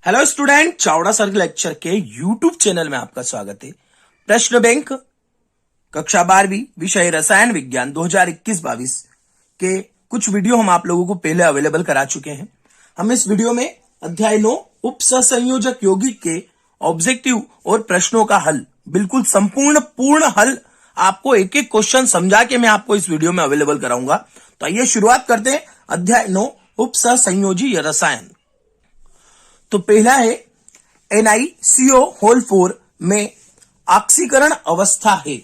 Hello student, Chavda sir lecture के YouTube channel में आपका स्वागत है। प्रश्न बैंक कक्षा 12वीं विषय रसायन विज्ञान 2021-22 के कुछ वीडियो हम आप लोगों को पहले अवेलेबल करा चुके हैं। हम इस वीडियो में अध्याय 9 उप सहसंयोजक यौगिक के ऑब्जेक्टिव और प्रश्नों का हल, बिल्कुल संपूर्ण पूर्ण हल आपको एक एक क्वेश्चन समझा के मैं आपको इस वीडियो में अवेलेबल कराऊंगा। तो आइए शुरुआत करते हैं। अध्याय 9 उप सहसंयोजी रसायन। तो पहला है NiCO4 में ऑक्सीकरण अवस्था है।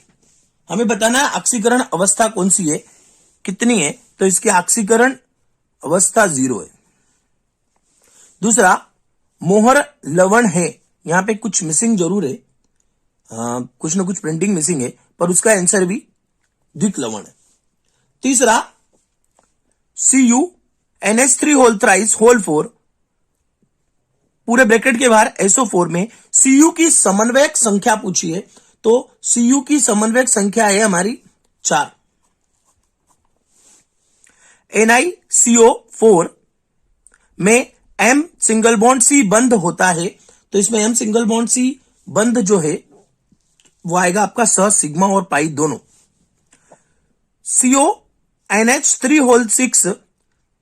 हमें बताना है ऑक्सीकरण अवस्था कौन सी है, कितनी है। तो इसकी ऑक्सीकरण अवस्था 0 है। दूसरा, मोहर लवण है। यहां पे कुछ मिसिंग जरूर है, कुछ ना कुछ प्रिंटिंग मिसिंग है, पर उसका आंसर भी द्विक लवण है। तीसरा, CuNH3 पूरे ब्रैकेट के बाहर SO4 में Cu की समन्वयक संख्या पूछी है। तो Cu की समन्वयक संख्या है हमारी 4। NiCO4 में M सिंगल बॉन्ड C बंद होता है। तो इसमें M सिंगल बॉन्ड C बंद जो है वो आएगा आपका सह सिग्मा और पाई दोनों। CONH3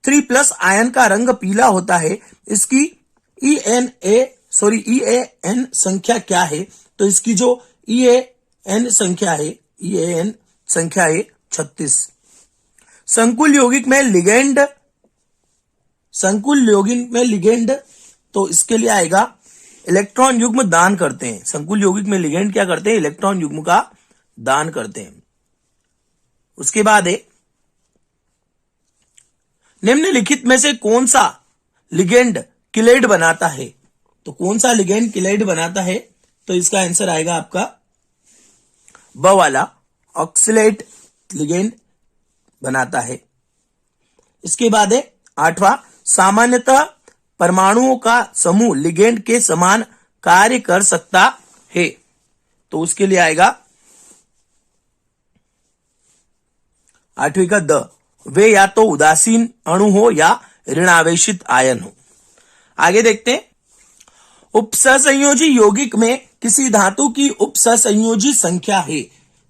3 प्लस आयन का रंग पीला होता है। इसकी EAN संख्या क्या है। तो इसकी जो EAN संख्या है 36। संकुल यौगिक में लिगेंड तो इसके लिए आएगा इलेक्ट्रॉन युग्म दान करते हैं। संकुल यौगिक में लिगेंड क्या करते हैं, इलेक्ट्रॉन युग्म का दान करते हैं। उसके बाद है निम्नलिखित में से कौन सा लिगेंड किलेट बनाता है। तो कौन सा लिगेंड किलेट बनाता है, तो इसका आंसर आएगा आपका ब वाला, ऑक्सलेट लिगेंड बनाता है। इसके बाद है 8वां, सामान्यतः परमाणुओं का समूह लिगेंड के समान कार्य कर सकता है। तो उसके लिए आएगा 8वीं का द, वे या तो उदासीन अणु हो या ऋणावेशित आयन हो। आगे देखते हैं, उपसहसंयोजी यौगिक में किसी धातु की उपसहसंयोजी संख्या है।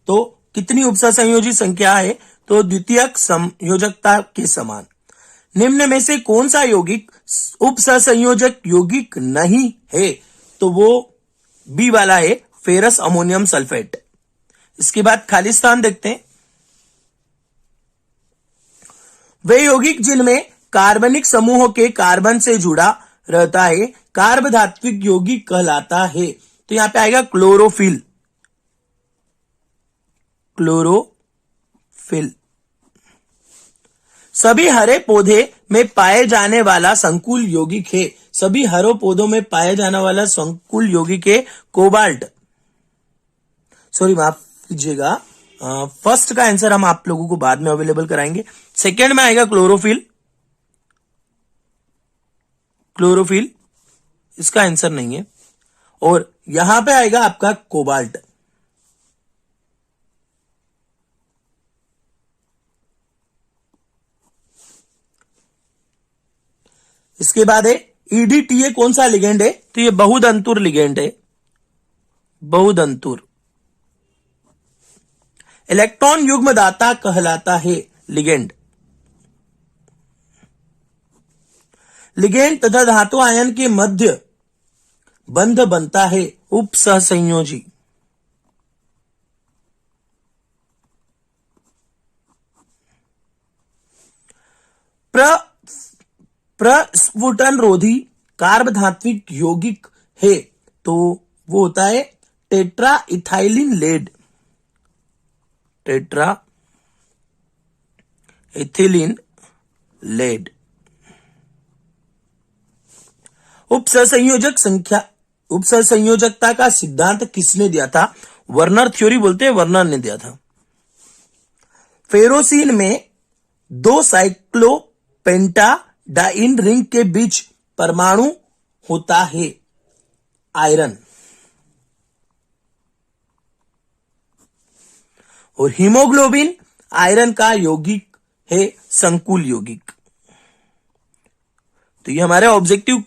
तो कितनी उपसहसंयोजी संख्या है, तो द्वितीयक संयोजकता के समान। निम्न में से कौन सा यौगिक उपसहसंयोजक यौगिक नहीं है, तो वो बी वाला है, फेरस अमोनियम सल्फेट। इसके बाद खाली स्थान देखते हैं। वे यौगिक जिनमें कार्बनिक समूह के कार्बन से जुड़ा रहता है कार्बधात्विक यौगिक कहलाता है। तो यहां पे आएगा क्लोरोफिल। सभी हरे पौधे में पाए जाने वाला संकुल यौगिक है। सभी हरे पौधों में पाए जाने वाला संकुल यौगिक है कोबाल्ट। सॉरी, माफ कीजिएगा, फर्स्ट का आंसर हम आप लोगों को बाद में अवेलेबल कराएंगे। सेकेंड में आएगा क्लोरोफिल। इसका आंसर नहीं है। और यहां पे आएगा आपका कोबाल्ट। इसके बाद है EDTA कौन सा लिगेंड है, तो ये बहुदंतुर लिगेंड है। बहुदंतुर इलेक्ट्रॉन युग्मदाता कहलाता है लिगेंड। लिगेंड तथा धातु आयन के मध्य बंध बनता है उप सहसंयोजी। प्रस्फुटन रोधी कार्बधात्विक यौगिक है। तो वो होता है टेट्रा इथाइलिन लेड। उपसहसंयोजकता का सिद्धांत किसने दिया था, वर्नर थ्योरी बोलते हैं, वर्नर ने दिया था। फेरोसिन में 2 साइक्लोपेंटाडाइन रिंग के बीच परमाणु होता है आयरन। और हीमोग्लोबिन आयरन का यौगिक है संकुल यौगिक। तो ये हमारे ऑब्जेक्टिव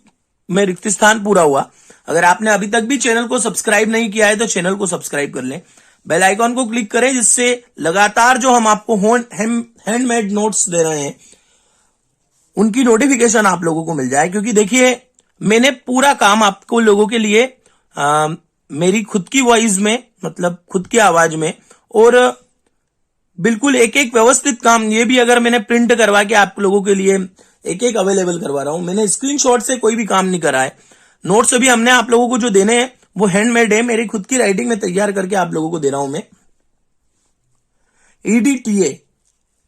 में रिक्त स्थान पूरा हुआ। अगर आपने अभी तक भी चैनल को सब्सक्राइब नहीं किया है तो चैनल को सब्सक्राइब कर लें, बेल आइकॉन को क्लिक करें, जिससे लगातार जो हम आपको हैंडमेड नोट्स दे रहे हैं उनकी नोटिफिकेशन आप लोगों को मिल जाए। क्योंकि देखिए, मैंने पूरा काम आपको लोगों के लिए मेरी खुद की वॉइस में, मतलब खुद की आवाज में, और बिल्कुल एक एक व्यवस्थित काम, ये भी अगर मैंने प्रिंट करवा के आप लोगों के लिए एक एक अवेलेबल करवा रहा हूं। मैंने स्क्रीनशॉट से कोई भी काम नहीं करा है। नोट्स भी हमने आप लोगों को जो देने हैं वो हैंडमेड है, मेरी खुद की राइटिंग में तैयार करके आप लोगों को दे रहा हूं मैं।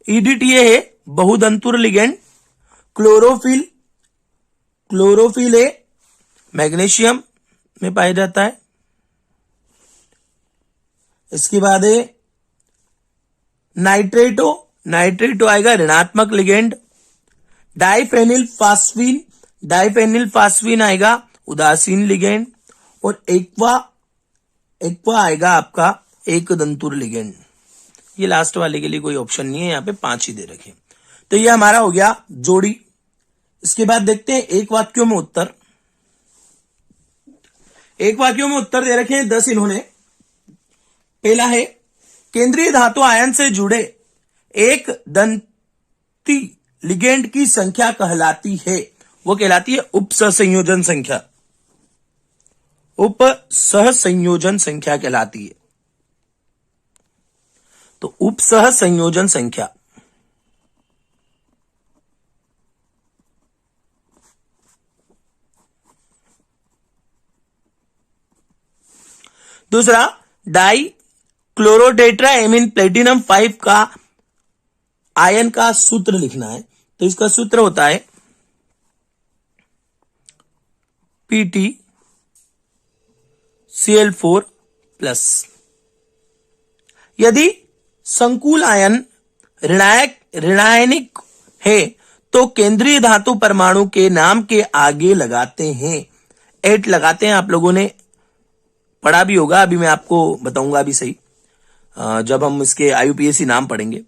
ईडीटीए है बहुदंतुर लिगेंड। क्लोरोफिल है मैग्नीशियम में पाया जाता है। इसके बाद है नाइट्रेटो आएगा ऋणात्मक लिगेंड। डाइफेनिल फास्फीन आएगा उदासीन लिगेंड। और एक्वा आएगा आपका एक दंतुर लिगेंड। ये लास्ट वाले के लिए कोई ऑप्शन नहीं है, यहां पे 5 ही दे रखे। तो ये हमारा हो गया जोड़ी। इसके बाद देखते हैं एक वाक्यों में उत्तर। एक वाक्यों में उत्तर दे रखे हैं 10 इन्होंने। पहला है केंद्रीय धातु आयन से जुड़े एक दंती लिगेंड की संख्या कहलाती है, वो कहलाती है उपसहसंयोजन संख्या। उपसहसंयोजन संख्या कहलाती है। तो उपसहसंयोजन संख्या। दूसरा, डाई क्लोरोटेट्रा एमीन प्लेटिनम 5 का आयन का सूत्र लिखना है। तो इसका सूत्र होता है PtCl4+। यदि संकुल आयन ऋणायनिक है तो केंद्रीय धातु परमाणु के नाम के आगे लगाते हैं, एट लगाते हैं। आप लोगों ने पढ़ा भी होगा, अभी मैं आपको बताऊंगा भी सही जब हम इसके आईयूपीएसी नाम पढ़ेंगे।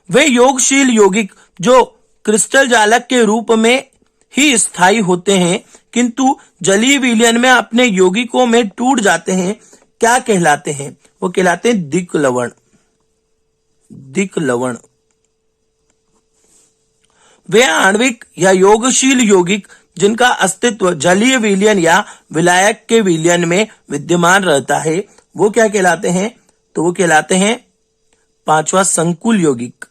वे योगशील यौगिक जो क्रिस्टल जालक के रूप में ही स्थायी होते हैं किंतु जलीय विलयन में अपने यौगिकों में टूट जाते हैं, क्या कहलाते हैं? वो कहलाते हैं दिक् लवण। वे आणविक या योगशील यौगिक जिनका अस्तित्व जलीय विलयन या विलायक के विलयन में विद्यमान रहता है, वो क्या कहलाते हैं? तो वो कहलाते हैं 5वां संकुल यौगिक।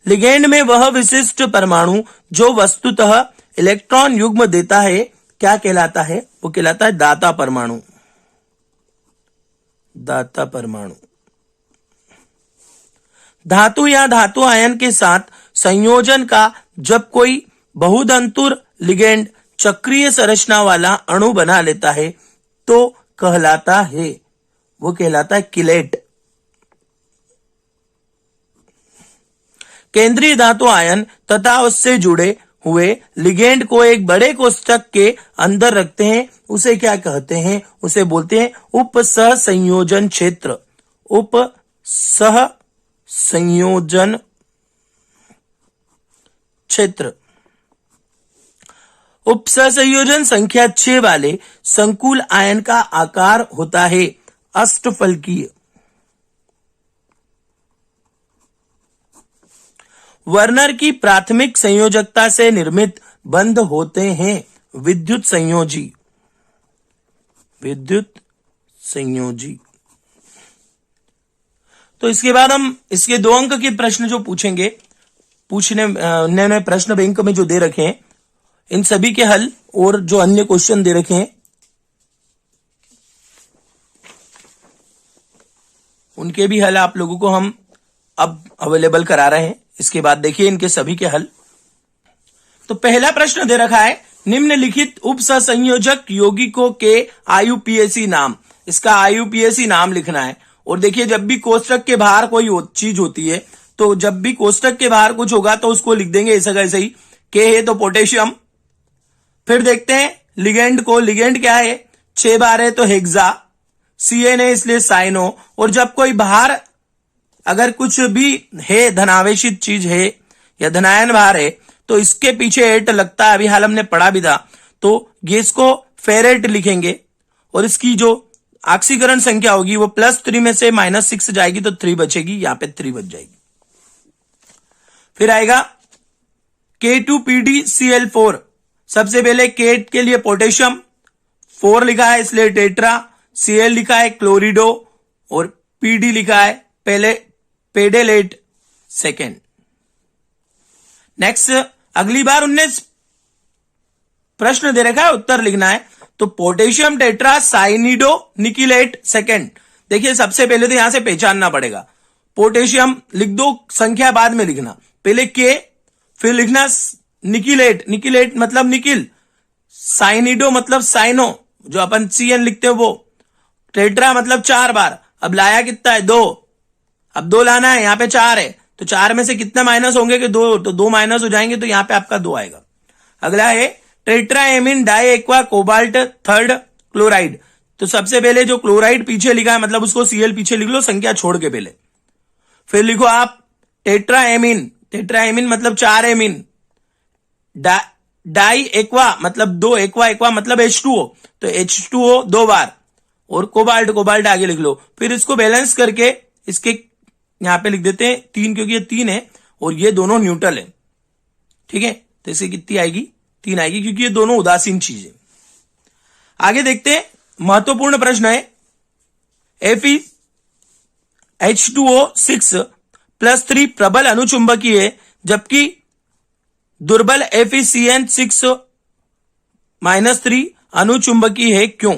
लिगेंड में वह विशिष्ट परमाणु जो वस्तुतः इलेक्ट्रॉन युग्म देता है क्या कहलाता है? वो कहलाता है दाता परमाणु। धातु या धातु आयन के साथ संयोजन का जब कोई बहुदंतुर लिगेंड चक्रीय संरचना वाला अणु बना लेता है तो कहलाता है, वो कहलाता है किलेट। केंद्रीय धातु आयन तथा उससे जुड़े हुए लिगेंड को एक बड़े कोष्ठक के अंदर रखते हैं, उसे क्या कहते हैं? उसे बोलते हैं उपसहसंयोजन क्षेत्र। उपसहसंयोजन क्षेत्र। उपसहसंयोजन संख्या 6 वाले संकुल आयन का आकार होता है अष्टफलकीय। वर्नर की प्राथमिक संयोजकता से निर्मित बंध होते हैं विद्युत संयोजी। तो इसके बाद हम इसके 2 अंक के प्रश्न जो पूछने प्रश्न बैंक में जो दे रखे हैं, इन सभी के हल और जो अन्य क्वेश्चन दे रखे हैं उनके भी हल आप लोगों को हम अब अवेलेबल करा रहे हैं। इसके बाद देखिए इनके सभी के हल। तो पहला प्रश्न दे रखा है, निम्नलिखित उपसहसंयोजक यौगिकों के आईयूपीएसी नाम। इसका आईयूपीएसी नाम लिखना है। और देखिए, जब भी कोष्ठक के बाहर कोई चीज होती है तो जब भी कोष्ठक के बाहर कुछ होगा तो उसको लिख देंगे ऐसा कैसे ही। के है तो पोटेशियम। फिर देखते हैं लिगेंड को। लिगेंड क्या है? 6 बार है तो हेक्सा। CN है इसलिए साइनो। और जब कोई बाहर अगर कुछ भी है धनावेशित चीज है या धनायन भार है तो इसके पीछे एट लगता है, अभी हाल हमने पढ़ा भी था। तो ये इसको फेरेट लिखेंगे और इसकी जो ऑक्सीकरण संख्या होगी वो +3 में से -6 जाएगी तो 3 बचेगी, यहां पे 3 बच जाएगी। फिर आएगा K2PdCl4। सबसे पहले K के लिए पोटेशियम 4 लिखा है इसलिए टेट्रा, Cl लिखा है क्लोरिडो और PD लिखा है पहले पेडेलेट सेकेंड। नेक्स्ट अगली बार 19 प्रश्न दे रखा है, उत्तर लिखना है। तो पोटेशियम टेट्रा साइनिडो निकिलेट सेकेंड। देखिए सबसे पहले तो यहां से पहचानना पड़ेगा, पोटेशियम लिख दो, संख्या बाद में लिखना, पहले के फिर लिखना निकिलेट, निकिलेट मतलब निकिल, साइनिडो मतलब साइनो जो अपन CN लिखते हो वो, टेट्रा मतलब 4 बार, अब लाया कितना है 2, अब 2 लाना है, यहां पे 4 है तो 4 में से कितना माइनस होंगे कि 2, तो 2 माइनस हो जाएंगे तो यहां पे आपका 2 आएगा। अगला है tetraammine di aqua cobalt third chloride. तो सबसे पहले जो क्लोराइड पीछे लिखा है मतलब उसको Cl पीछे लिख लो संख्या छोड़ के पहले, फिर लिखो आप टेट्राएमिन, टेट्राएमिन मतलब 4 एमिन, डाई एक्वा मतलब 2, एक्वा एक्वा मतलब H2O तो H2O 2 बार और कोबाल्ट, कोबाल्ट आगे लिख लो। फिर इसको बैलेंस करके इसके यहां पे लिख देते हैं 3 क्योंकि ये 3 है और ये दोनों न्यूट्रल है, ठीक है। तो इसे कितनी आएगी 3 आएगी क्योंकि ये दोनों उदासीन चीज है। आगे देखते हैं, महत्वपूर्ण प्रश्न है FeH2O6+3 प्रबल अनुचुंबकीय है जबकि दुर्बल FeCN6-3 अनुचुंबकीय है, क्यों?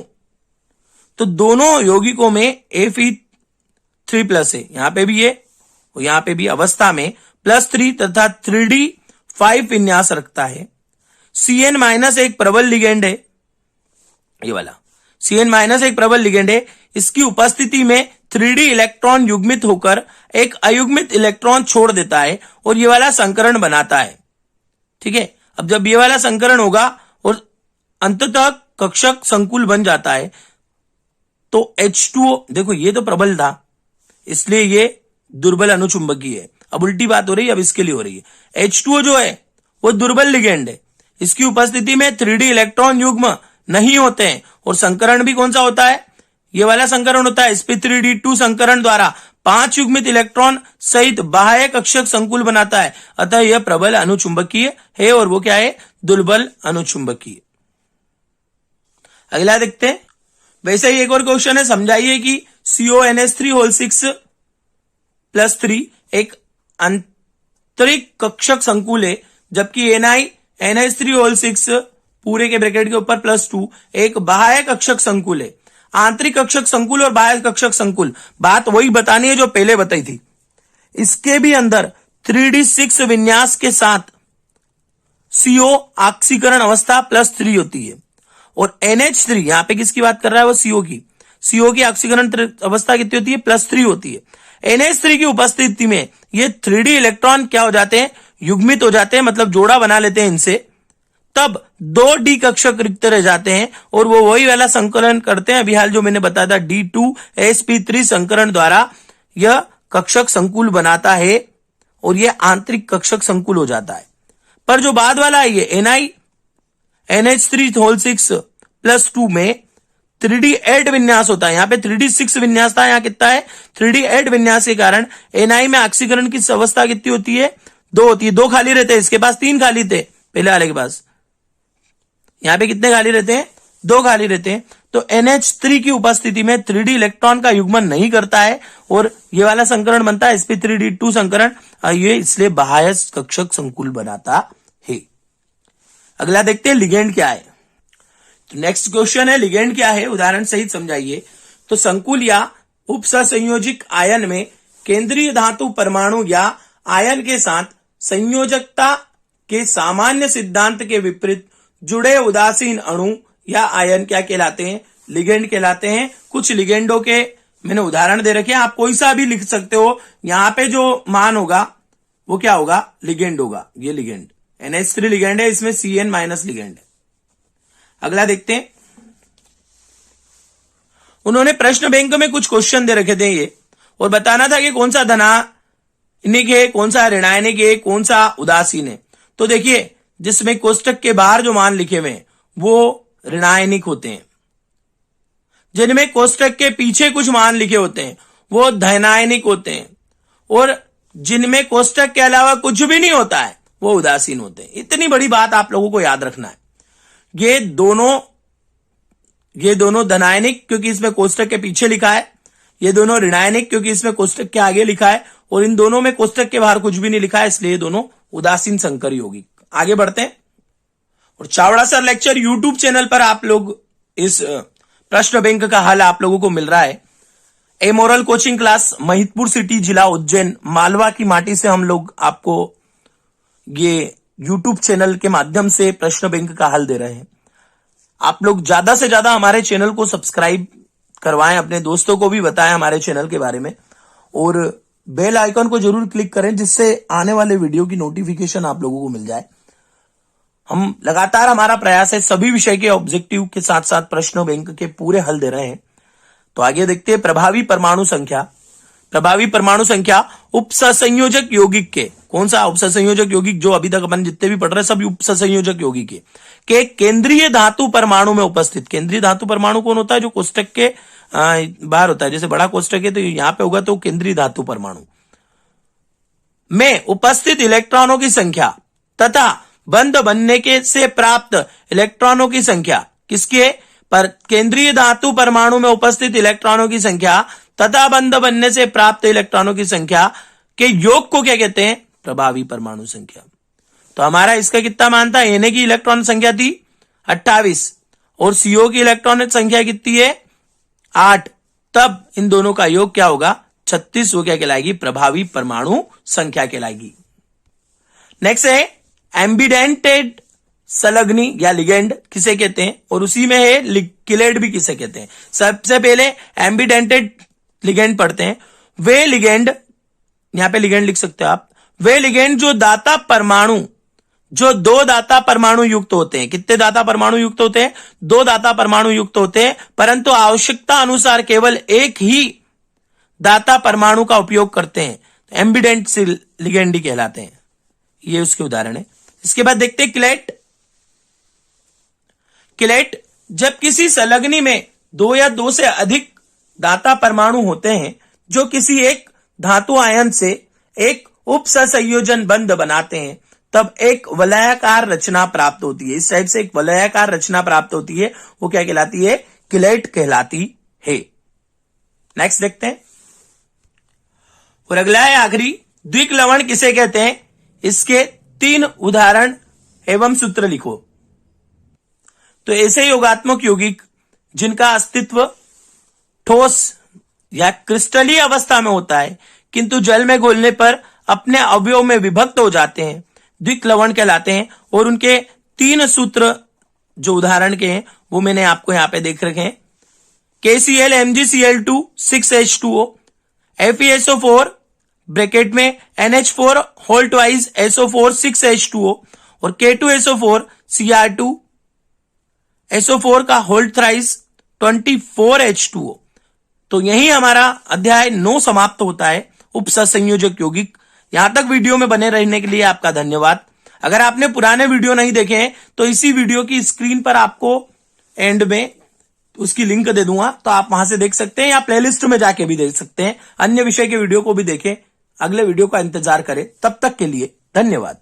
तो दोनों यौगिकों में Fe3+ है, यहां पे भी है और यहां पे भी अवस्था में +3 तथा 3D5 विन्यास रखता है। CN- एक प्रबल लिगेंड है, ये वाला CN- एक प्रबल लिगेंड है, इसकी उपस्थिति में 3D इलेक्ट्रॉन युग्मित होकर एक अयुग्मित इलेक्ट्रॉन छोड़ देता है और ये वाला संकरण बनाता है, ठीक है। अब जब ये वाला संकरण होगा और अंततः कक्षक संकुल बन जाता है तो H2O, देखो ये तो प्रबल था इसलिए ये दुर्बल अनुचुंबकीय है। अब उल्टी बात हो रही है, अब इसके लिए हो रही है। H2O जो है वो दुर्बल लिगेंड है, इसकी उपस्थिति में 3D इलेक्ट्रॉन युग्म नहीं होते हैं और संकरण भी कौन सा होता है, ये वाला संकरण होता है। sp3d2 संकरण द्वारा 5 युग्मित इलेक्ट्रॉन सहित बाह्य कक्षक संकुल बनाता है, अतः यह प्रबल अनुचुंबकीय है और वो क्या है, दुर्बल अनुचुंबकीय। अगला देखते हैं, वैसे ही एक और क्वेश्चन है, समझाइए कि CONH3 एक आंतरिक कक्षक संकुल है जबकि NiNH3 पूरे के ब्रैकेट के ऊपर +2 एक बाह्य कक्षक संकुल है। आंतरिक कक्षक संकुल और बाह्य कक्षक संकुल, बात वही बतानी है जो पहले बताई थी। इसके भी अंदर 3D6 विन्यास के साथ CO ऑक्सीकरण अवस्था +3 होती है और NH3 यहां पे किसकी बात कर रहा है, वो CO की ऑक्सीकरण अवस्था कितनी होती है, +3 होती है। NH3 की उपस्थिति में ये 3D इलेक्ट्रॉन क्या हो जाते हैं, युग्मित हो जाते हैं, मतलब जोड़ा बना लेते हैं इनसे, तब 2D कक्षक रिक्त रह जाते हैं और वो वही वाला संकलन करते हैं अभी हाल जो मैंने बताया था, D2sp3 संकरण द्वारा यह कक्षक संकुल बनाता है और यह आंतरिक कक्षक संकुल हो जाता है। पर जो बाद वाला है ये NiNH3 में 3D8 विन्यास होता है, यहां पे 3D6 विन्यास था, यहां कितना है 3D8 विन्यास के कारण Ni में ऑक्सीकरण की अवस्था कितनी होती है, 2 होती है। 2 खाली रहते हैं, इसके पास 3 खाली थे पहले वाले के पास, यहां पे कितने खाली रहते हैं, 2 खाली रहते हैं। तो NH3 की उपस्थिति में 3D इलेक्ट्रॉन का युग्मन नहीं करता है और ये वाला संकरण बनता है sp3d2 संकरण, ये इसलिए बाह्य कक्षक संकुल बनाता है। अगला देखते हैं लिगेंड क्या है। तो नेक्स्ट क्वेश्चन है लिगेंड क्या है, उदाहरण सहित समझाइए। तो संकुल या उपसंयोजिक आयन में केंद्रीय धातु परमाणु या आयन के साथ संयोजकता के सामान्य सिद्धांत के विपरीत जुड़े उदासीन अणु या आयन क्या कहलाते हैं, लिगेंड कहलाते हैं। कुछ लिगेंडों के मैंने उदाहरण दे रखे हैं, आप कोई सा भी लिख सकते हो, यहां पे जो मान होगा वो क्या होगा, लिगेंड होगा। ये लिगेंड NH3 लिगेंड है, इसमें CN- लिगेंड है। अगला देखते हैं, उन्होंने प्रश्न बैंक में कुछ क्वेश्चन दे रखे थे, ये और बताना था कि कौन सा धनायनिक है, कौन सा ऋणायनिक है, कौन सा उदासीन है। तो देखिए, जिसमें कोष्टक के बाहर जो मान लिखे हुए हैं वो ऋणायनिक होते हैं, जिनमें कोष्टक के पीछे कुछ मान लिखे होते हैं वो धनायनिक होते हैं, और जिनमें कोष्टक के अलावा कुछ भी नहीं होता है वो उदासीन होते हैं। इतनी बड़ी बात आप लोगों को याद रखना है। ये दोनों धनायनिक क्योंकि इसमें कोष्टक के पीछे लिखा है, ये दोनों ऋणायनिक क्योंकि इसमें कोष्टक के आगे लिखा है, और इन दोनों में कोष्टक के बाहर कुछ भी नहीं लिखा है, इसलिए ये दोनों उदासीन संकरी होगी। आगे बढ़ते हैं। और Chavda sir lecture YouTube channel पर आप लोग इस प्रश्न बैंक का हल आप लोगों को मिल रहा है। A moral coaching class, Mahidpur city, जिला उज्जैन, मालवा की माटी से हम लोग आपको ये यूट्यूब चैनल के माध्यम से प्रश्न बैंक का हल दे रहे हैं। आप लोग ज्यादा से ज्यादा हमारे चैनल को सब्सक्राइब करवाएं, अपने दोस्तों को भी बताएं हमारे चैनल के बारे में, और बेल आइकन को जरूर क्लिक करें जिससे आने वाले वीडियो की नोटिफिकेशन आप लोगों को मिल जाए। हम लगातार, हमारा प्रयास है सभी विषय के ऑब्जेक्टिव के साथ साथ प्रश्न बैंक के पूरे हल दे रहे हैं। तो आगे देखते हैं। प्रभावी परमाणु संख्या उपसंयोजक यौगिक के, कौन सा उपसंयोजक यौगिक, जो अभी तक अपन जितने भी पढ़ रहे हैं सब उपसंयोजक यौगिक के केंद्रीय धातु परमाणु में उपस्थित। केंद्रीय धातु परमाणु कौन होता है? जो कोष्टक के बाहर होता है। जैसे बड़ा कोष्टक है तो यहां पे होगा तो केंद्रीय धातु परमाणु में उपस्थित इलेक्ट्रॉनों की संख्या तथा बंध बनने के से प्राप्त इलेक्ट्रॉनों की संख्या, किसके पर? केंद्रीय धातु परमाणु में उपस्थित इलेक्ट्रॉनों की संख्या तथा बंध बनने से प्राप्त इलेक्ट्रॉनों की संख्या के योग को क्या कहते हैं? प्रभावी परमाणु संख्या। तो हमारा इसका कितना मान था? Na की इलेक्ट्रॉन संख्या थी 28 और CO की इलेक्ट्रॉन संख्या कितनी है? 8। तब इन दोनों का योग क्या होगा? 36। वो क्या कहलाएगी? प्रभावी परमाणु संख्या कहलाएगी। नेक्स्ट है एम्बिडेंटेड संलग्नी या लिगेंड किसे कहते हैं, और उसी में है किलेट भी किसे कहते हैं। सबसे पहले एम्बिडेंटेड लिगेंड पढ़ते हैं। वे लिगेंड, यहां पे लिगेंड लिख सकते हो आप, वे लिगेंड जो दाता परमाणु, जो 2 दाता परमाणु युक्त होते हैं। कितने दाता परमाणु युक्त होते हैं? 2 दाता परमाणु युक्त होते हैं, परंतु आवश्यकता अनुसार केवल एक ही दाता परमाणु का उपयोग करते हैं, एम्बिडेंट लिगेंड कहलाते हैं। ये उसके उदाहरण है। इसके बाद देखते हैं किलेट जब किसी संलग्नी में 2 या 2 से अधिक दाता परमाणु होते हैं जो किसी एक धातु आयन से एक उपसंयोजन बंध बनाते हैं, तब एक वलयाकार रचना प्राप्त होती है। इस टाइप से एक वलयाकार रचना प्राप्त होती है, वो क्या कहलाती है? किलेट कहलाती है। नेक्स्ट देखते हैं। और अगला है आखिरी, द्विक लवण किसे कहते हैं? इसके 3 उदाहरण एवं सूत्र लिखो। तो ऐसे योगात्मक यौगिक जिनका अस्तित्व ठोस या क्रिस्टलीय अवस्था में होता है किंतु जल में घोलने पर अपने अवयव में विभक्त हो जाते हैं, द्विक लवण कहलाते हैं। और उनके 3 सूत्र जो उदाहरण के हैं वो मैंने आपको यहां पे देख रखे हैं। KCl MgCl2 6H2O, FeSO4 bracket में NH4 whole twice SO4 6H2O और K2SO4 Cr2 SO4 का होल थ्राइस 24H2O। तो यही हमारा अध्याय 9 समाप्त होता है, उपसंयोजक यौगिक। यहां तक वीडियो में बने रहने के लिए आपका धन्यवाद। अगर आपने पुराने वीडियो नहीं देखे हैं तो इसी वीडियो की स्क्रीन पर आपको एंड में उसकी लिंक दे दूंगा, तो आप वहां से देख सकते हैं या प्लेलिस्ट में जाके भी देख सकते हैं। अन्य विषय के वीडियो को भी देखें। अगले वीडियो का इंतजार करें। तब तक के लिए धन्यवाद।